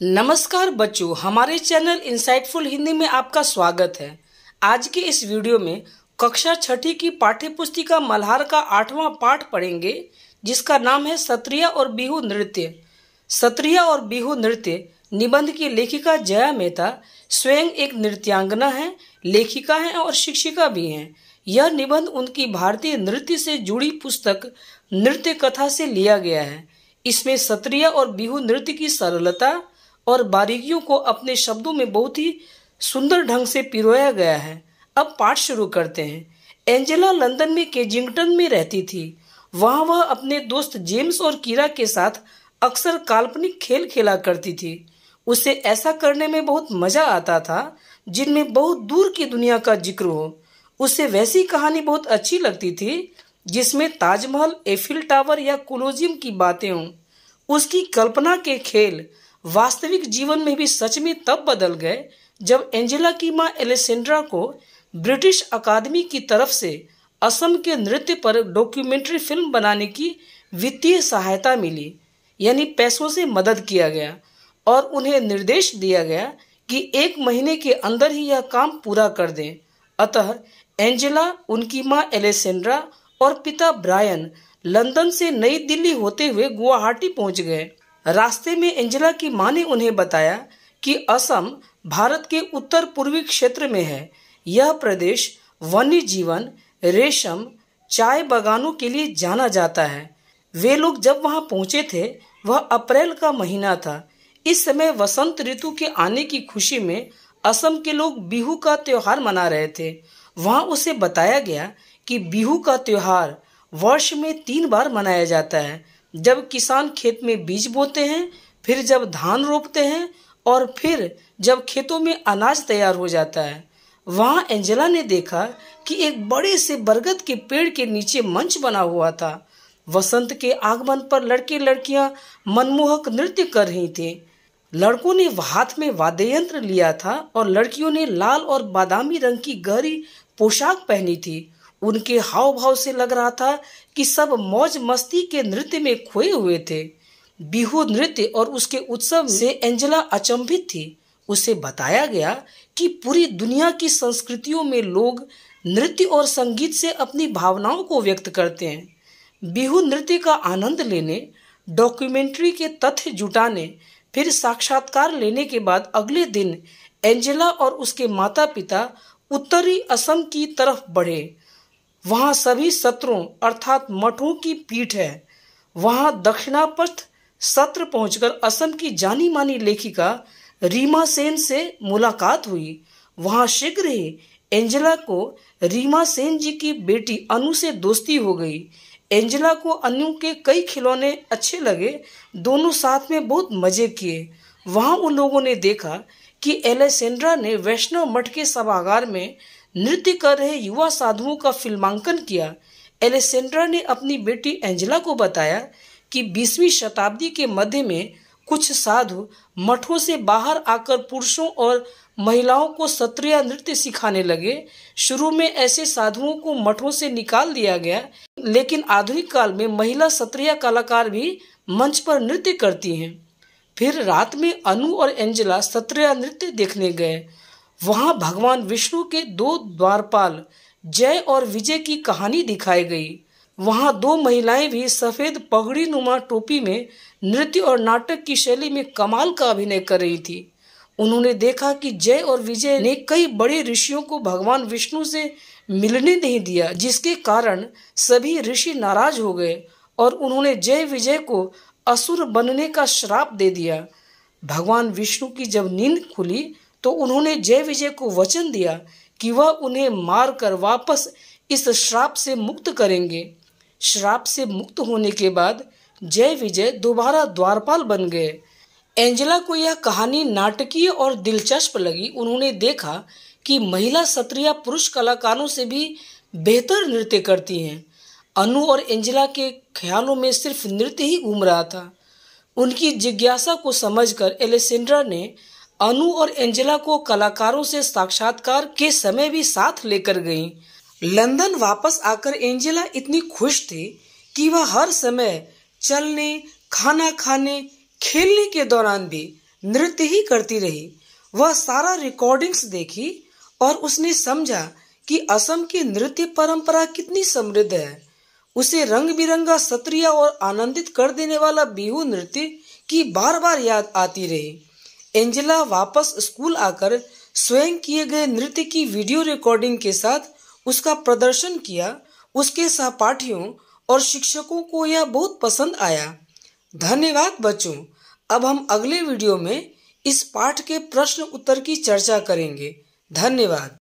नमस्कार बच्चों, हमारे चैनल इंसाइटफुल हिंदी में आपका स्वागत है। आज के इस वीडियो में कक्षा छठी की पाठ्य पुस्तिका मल्हार का 8वां पाठ पढ़ेंगे, जिसका नाम है सत्रिया और बिहू नृत्य। सत्रिया और बिहू नृत्य निबंध की लेखिका जया मेहता स्वयं एक नृत्यांगना है, लेखिका है और शिक्षिका भी हैं। यह निबंध उनकी भारतीय नृत्य से जुड़ी पुस्तक नृत्य कथा से लिया गया है। इसमें सत्रिया और बिहू नृत्य की सरलता और बारीकियों को अपने शब्दों में बहुत ही सुंदर ढंग से पिरोया गया है। अब पाठ शुरू करते हैं। एंजेला लंदन में केजिंगटन में रहती थी। वहां वह अपने दोस्त जेम्स और कीरा के साथ अक्सर काल्पनिक खेल खेला करती थी। उसे ऐसा करने में बहुत मजा आता था जिनमें बहुत दूर की दुनिया का जिक्र हो। उसे वैसी कहानी बहुत अच्छी लगती थी जिसमें ताजमहल, एफिल टावर या कोलोजियम की बातें हों। उसकी कल्पना के खेल वास्तविक जीवन में भी सच में तब बदल गए जब एंजेला की मां एलेसेंड्रा को ब्रिटिश अकादमी की तरफ से असम के नृत्य पर डॉक्यूमेंट्री फिल्म बनाने की वित्तीय सहायता मिली, यानी पैसों से मदद किया गया और उन्हें निर्देश दिया गया कि 1 महीने के अंदर ही यह काम पूरा कर दें। अतः एंजेला, उनकी मां एलेसेंड्रा और पिता ब्रायन लंदन से नई दिल्ली होते हुए गुवाहाटी पहुंच गए। रास्ते में एंजेला की मां ने उन्हें बताया कि असम भारत के उत्तर पूर्वी क्षेत्र में है। यह प्रदेश वन्य जीवन, रेशम, चाय बागानों के लिए जाना जाता है। वे लोग जब वहां पहुंचे थे वह अप्रैल का महीना था। इस समय वसंत ऋतु के आने की खुशी में असम के लोग बिहू का त्योहार मना रहे थे। वहां उसे बताया गया कि बिहू का त्योहार वर्ष में 3 बार मनाया जाता है, जब किसान खेत में बीज बोते हैं, फिर जब धान रोपते हैं और फिर जब खेतों में अनाज तैयार हो जाता है। वहां एंजेला ने देखा कि एक बड़े से बरगद के पेड़ के नीचे मंच बना हुआ था। वसंत के आगमन पर लड़के लड़कियां मनमोहक नृत्य कर रही थे। लड़कों ने हाथ में वाद्य यंत्र लिया था और लड़कियों ने लाल और बादामी रंग की गहरी पोशाक पहनी थी। उनके हाव भाव से लग रहा था कि सब मौज मस्ती के नृत्य में खोए हुए थे। बिहू नृत्य और उसके उत्सव से एंजेला अचंभित थी। उसे बताया गया कि पूरी दुनिया की संस्कृतियों में लोग नृत्य और संगीत से अपनी भावनाओं को व्यक्त करते हैं। बिहू नृत्य का आनंद लेने, डॉक्यूमेंट्री के तथ्य जुटाने, फिर साक्षात्कार लेने के बाद अगले दिन एंजेला और उसके माता पिता उत्तरी असम की तरफ बढ़े। वहां सभी सत्रों अर्थात मठों की पीठ है। वहां दक्षिणापथ सत्र पहुंचकर असम की जानी मानी लेखिका रीमा सेन से मुलाकात हुई। वहां शीघ्र ही एंजेला को रीमा सेन जी की बेटी अनु से दोस्ती हो गई। एंजेला को अनु के कई खिलौने अच्छे लगे। दोनों साथ में बहुत मजे किए। वहां उन लोगों ने देखा कि एलेसेंड्रा ने वैष्णव मठ के सभागार में नृत्य कर रहे युवा साधुओं का फिल्मांकन किया। एलेसेंड्रा ने अपनी बेटी एंजेला को बताया कि 20वीं शताब्दी के मध्य में कुछ साधु मठों से बाहर आकर पुरुषों और महिलाओं को सत्रिया नृत्य सिखाने लगे। शुरू में ऐसे साधुओं को मठों से निकाल दिया गया, लेकिन आधुनिक काल में महिला सत्रिया कलाकार भी मंच पर नृत्य करती हैं। फिर रात में अनु और एंजेला सत्रिया नृत्य देखने गए। वहां भगवान विष्णु के 2 द्वारपाल जय और विजय की कहानी दिखाई गई। वहां 2 महिलाएं भी सफेद पगड़ी नुमा टोपी में नृत्य और नाटक की शैली में कमाल का अभिनय कर रही थी। उन्होंने देखा कि जय और विजय ने कई बड़े ऋषियों को भगवान विष्णु से मिलने नहीं दिया, जिसके कारण सभी ऋषि नाराज हो गए और उन्होंने जय विजय को असुर बनने का श्राप दे दिया। भगवान विष्णु की जब नींद खुली तो उन्होंने जय विजय को वचन दिया कि वह उन्हें मारकर वापस इस श्राप से मुक्त करेंगे। श्राप से मुक्त होने के बाद जय विजय दोबारा द्वारपाल बन गए। एंजेला को यह कहानी नाटकीय और दिलचस्प लगी। उन्होंने देखा कि महिला सत्रिया पुरुष कलाकारों से भी बेहतर नृत्य करती हैं। अनु और एंजेला के ख्यालों में सिर्फ नृत्य ही घूम रहा था। उनकी जिज्ञासा को समझकर एलेसेंड्रा ने अनु और एंजेला को कलाकारों से साक्षात्कार के समय भी साथ लेकर गईं। लंदन वापस आकर एंजेला इतनी खुश थी कि वह हर समय चलने, खाना खाने, खेलने के दौरान भी नृत्य ही करती रही। वह सारा रिकॉर्डिंग्स देखी और उसने समझा कि असम की नृत्य परंपरा कितनी समृद्ध है। उसे रंग बिरंगा, सत्रिय और आनंदित कर देने वाला बिहू नृत्य की बार बार याद आती रही। एंजेला वापस स्कूल आकर स्वयं किए गए नृत्य की वीडियो रिकॉर्डिंग के साथ उसका प्रदर्शन किया। उसके सहपाठियों और शिक्षकों को यह बहुत पसंद आया। धन्यवाद बच्चों। अब हम अगले वीडियो में इस पाठ के प्रश्न उत्तर की चर्चा करेंगे। धन्यवाद।